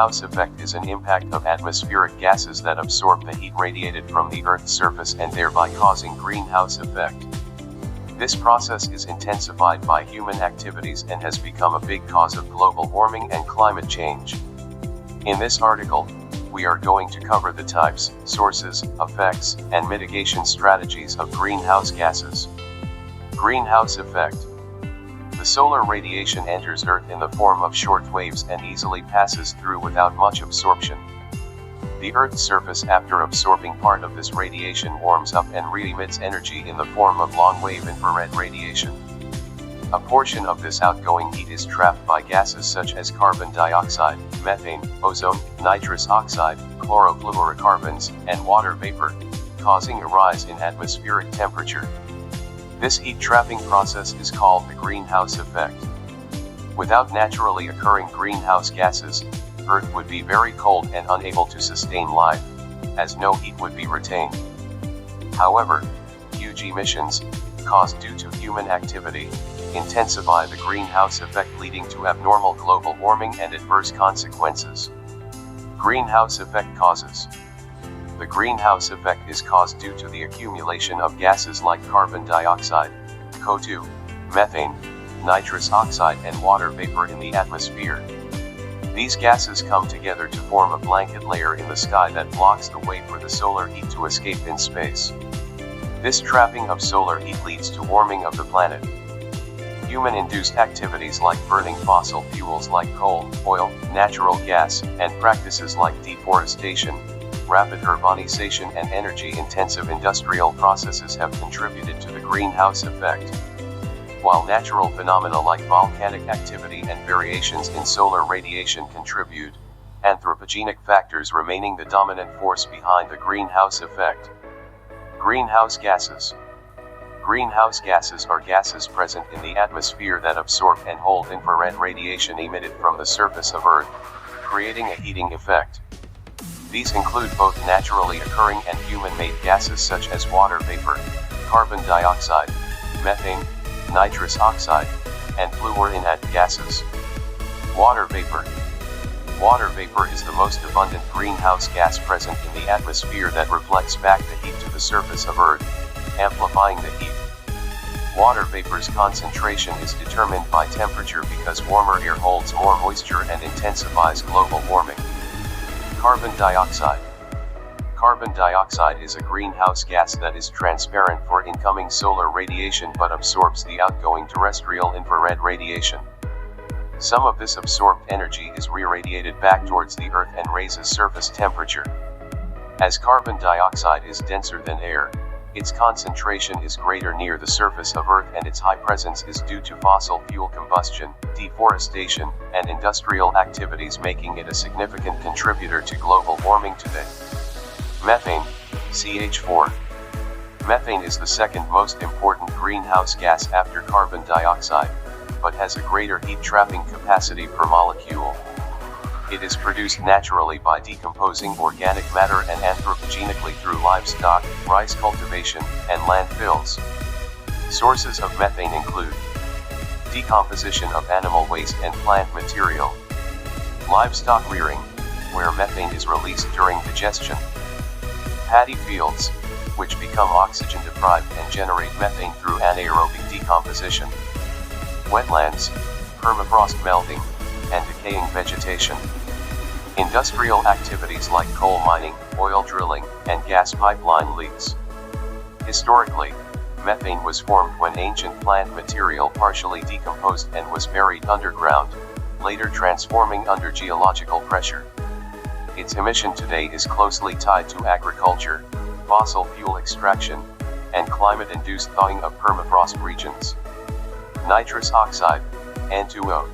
greenhouse effect is an impact of atmospheric gases that absorb the heat radiated from the Earth's surface and thereby causing greenhouse effect. This process is intensified by human activities and has become a big cause of global warming and climate change. In this article, we are going to cover the types, sources, effects, and mitigation strategies of greenhouse gases. Greenhouse effect. The solar radiation enters Earth in the form of short waves and easily passes through without much absorption. The Earth's surface, after absorbing part of this radiation, warms up and re-emits energy in the form of long-wave infrared radiation. A portion of this outgoing heat is trapped by gases such as carbon dioxide, methane, ozone, nitrous oxide, chlorofluorocarbons, and water vapor, causing a rise in atmospheric temperature. This heat-trapping process is called the greenhouse effect. Without naturally occurring greenhouse gases, Earth would be very cold and unable to sustain life, as no heat would be retained. However, huge emissions, caused due to human activity, intensify the greenhouse effect, leading to abnormal global warming and adverse consequences. Greenhouse effect causes. The greenhouse effect is caused due to the accumulation of gases like carbon dioxide, CO2, methane, nitrous oxide, and water vapor in the atmosphere. These gases come together to form a blanket layer in the sky that blocks the way for the solar heat to escape in space. This trapping of solar heat leads to warming of the planet. Human-induced activities like burning fossil fuels like coal, oil, natural gas, and practices like deforestation, rapid urbanization, and energy-intensive industrial processes have contributed to the greenhouse effect. While natural phenomena like volcanic activity and variations in solar radiation contribute, anthropogenic factors remaining the dominant force behind the greenhouse effect. Greenhouse gases. Greenhouse gases are gases present in the atmosphere that absorb and hold infrared radiation emitted from the surface of Earth, creating a heating effect. These include both naturally occurring and human-made gases such as water vapor, carbon dioxide, methane, nitrous oxide, and fluorinated gases. Water vapor. Water vapor is the most abundant greenhouse gas present in the atmosphere that reflects back the heat to the surface of Earth, amplifying the heat. Water vapor's concentration is determined by temperature because warmer air holds more moisture and intensifies global warming. Carbon dioxide. Carbon dioxide is a greenhouse gas that is transparent for incoming solar radiation but absorbs the outgoing terrestrial infrared radiation. Some of this absorbed energy is re-radiated back towards the Earth and raises surface temperature. As carbon dioxide is denser than air, its concentration is greater near the surface of Earth, and its high presence is due to fossil fuel combustion, deforestation, and industrial activities, making it a significant contributor to global warming today. Methane, CH4. Methane is the second most important greenhouse gas after carbon dioxide, but has a greater heat-trapping capacity per molecule. It is produced naturally by decomposing organic matter and anthropogenically through livestock, rice cultivation, and landfills. Sources of methane include decomposition of animal waste and plant material, livestock rearing, where methane is released during digestion, paddy fields, which become oxygen deprived and generate methane through anaerobic decomposition, wetlands, permafrost melting, and decaying vegetation. Industrial activities like coal mining, oil drilling, and gas pipeline leaks. Historically, methane was formed when ancient plant material partially decomposed and was buried underground, later transforming under geological pressure. Its emission today is closely tied to agriculture, fossil fuel extraction, and climate-induced thawing of permafrost regions. Nitrous oxide, N2O.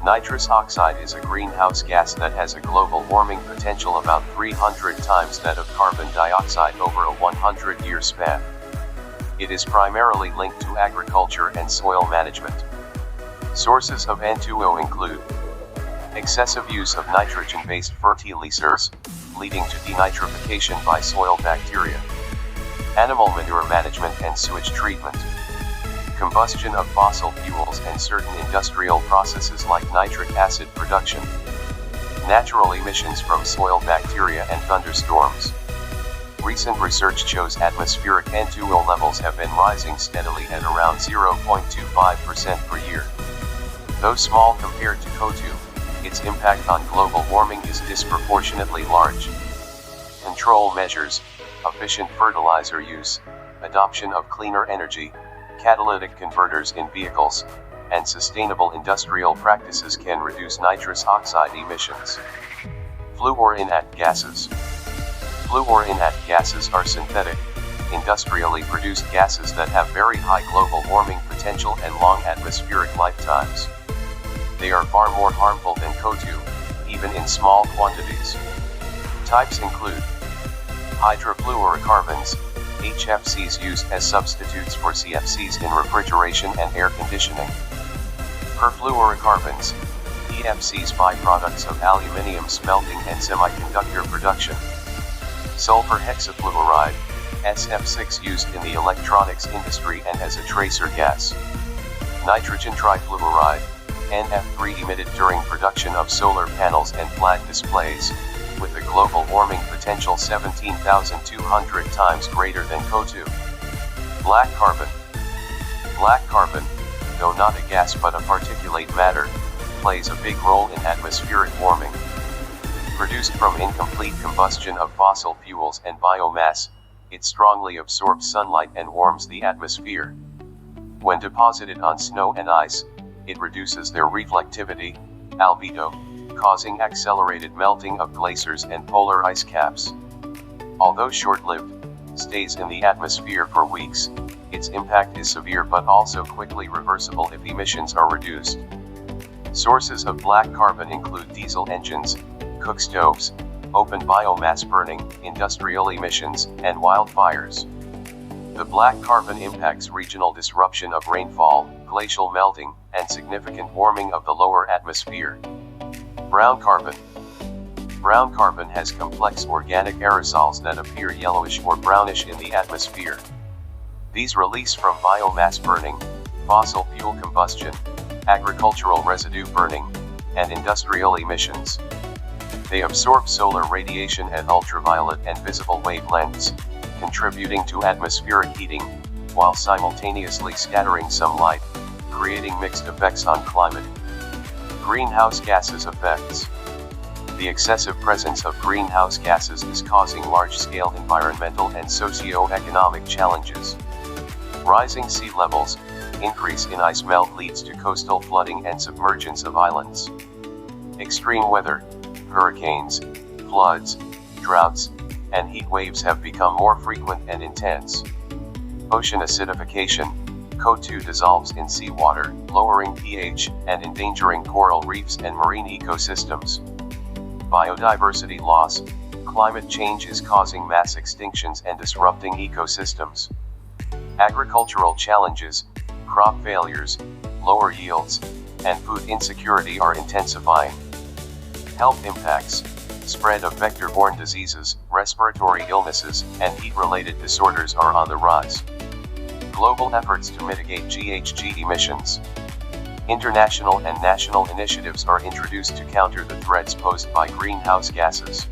Nitrous oxide is a greenhouse gas that has a global warming potential about 300 times that of carbon dioxide over a 100-year span. It is primarily linked to agriculture and soil management. Sources of N2O include excessive use of nitrogen-based fertilizers, leading to denitrification by soil bacteria, animal manure management and sewage treatment, combustion of fossil fuels and certain industrial processes like nitric acid production, Natural emissions from soil bacteria and thunderstorms. Recent research shows atmospheric N2O levels have been rising steadily at around 0.25% per year. Though small compared to CO2, its impact on global warming is disproportionately large. Control measures, efficient fertilizer use, adoption of cleaner energy, catalytic converters in vehicles, and sustainable industrial practices can reduce nitrous oxide emissions. Fluorinated gases. Fluorinated gases are synthetic, industrially produced gases that have very high global warming potential and long atmospheric lifetimes. They are far more harmful than CO2, even in small quantities. Types include hydrofluorocarbons, HFCs used as substitutes for CFCs in refrigeration and air conditioning. Perfluorocarbons, PFCs byproducts of aluminium smelting and semiconductor production. Sulfur hexafluoride, SF6 used in the electronics industry and as a tracer gas. Nitrogen trifluoride, NF3 emitted during production of solar panels and flat displays, with a global warming potential 17,200 times greater than CO2. Black carbon. Black carbon, though not a gas but a particulate matter, plays a big role in atmospheric warming. Produced from incomplete combustion of fossil fuels and biomass, it strongly absorbs sunlight and warms the atmosphere. When deposited on snow and ice, it reduces their reflectivity, albedo, causing accelerated melting of glaciers and polar ice caps. Although short-lived, stays in the atmosphere for weeks, its impact is severe but also quickly reversible if emissions are reduced. Sources of black carbon include diesel engines, cook stoves, open biomass burning, industrial emissions, and wildfires. The black carbon impacts regional disruption of rainfall, glacial melting, and significant warming of the lower atmosphere. Brown carbon. Brown carbon has complex organic aerosols that appear yellowish or brownish in the atmosphere. These release from biomass burning, fossil fuel combustion, agricultural residue burning, and industrial emissions. They absorb solar radiation at ultraviolet and visible wavelengths, contributing to atmospheric heating, while simultaneously scattering some light, creating mixed effects on climate. Greenhouse gases effects. The excessive presence of greenhouse gases is causing large-scale environmental and socio-economic challenges. Rising sea levels, increase in ice melt leads to coastal flooding and submergence of islands. Extreme weather, hurricanes, floods, droughts, and heat waves have become more frequent and intense. Ocean acidification, CO2 dissolves in seawater, lowering pH, and endangering coral reefs and marine ecosystems. Biodiversity loss, climate change is causing mass extinctions and disrupting ecosystems. Agricultural challenges, crop failures, lower yields, and food insecurity are intensifying. Health impacts, spread of vector-borne diseases, respiratory illnesses, and heat-related disorders are on the rise. Global efforts to mitigate GHG emissions. International and national initiatives are introduced to counter the threats posed by greenhouse gases.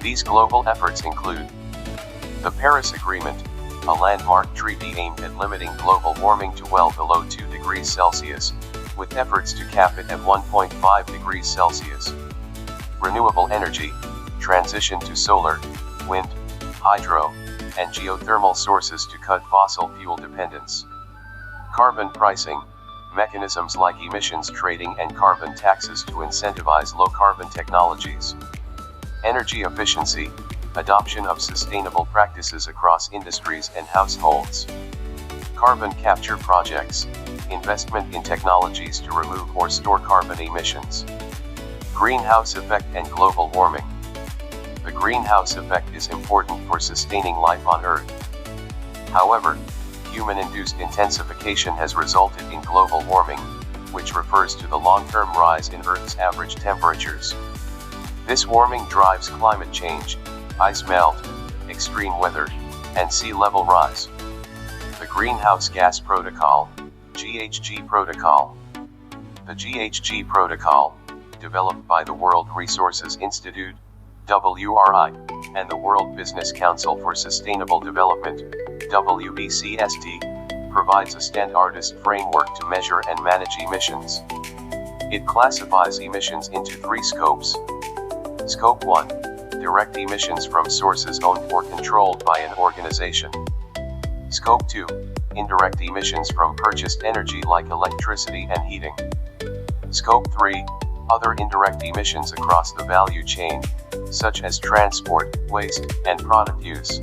These global efforts include the Paris Agreement, a landmark treaty aimed at limiting global warming to well below 2 degrees Celsius, with efforts to cap it at 1.5 degrees Celsius. Renewable energy, transition to solar, wind, hydro, and geothermal sources to cut fossil fuel dependence. Carbon pricing, mechanisms like emissions trading and carbon taxes to incentivize low-carbon technologies. Energy efficiency, adoption of sustainable practices across industries and households. Carbon capture projects, investment in technologies to remove or store carbon emissions. Greenhouse effect and global warming. The greenhouse effect is important for sustaining life on Earth. However, human-induced intensification has resulted in global warming, which refers to the long-term rise in Earth's average temperatures. This warming drives climate change, ice melt, extreme weather, and sea level rise. The Greenhouse Gas Protocol, GHG Protocol. The GHG Protocol, developed by the World Resources Institute, WRI, and the World Business Council for Sustainable Development, WBCSD, provides a standardized framework to measure and manage emissions. It classifies emissions into 3 scopes. Scope 1, direct emissions from sources owned or controlled by an organization. Scope 2, indirect emissions from purchased energy like electricity and heating. Scope 3, other indirect emissions across the value chain, such as transport, waste, and product use.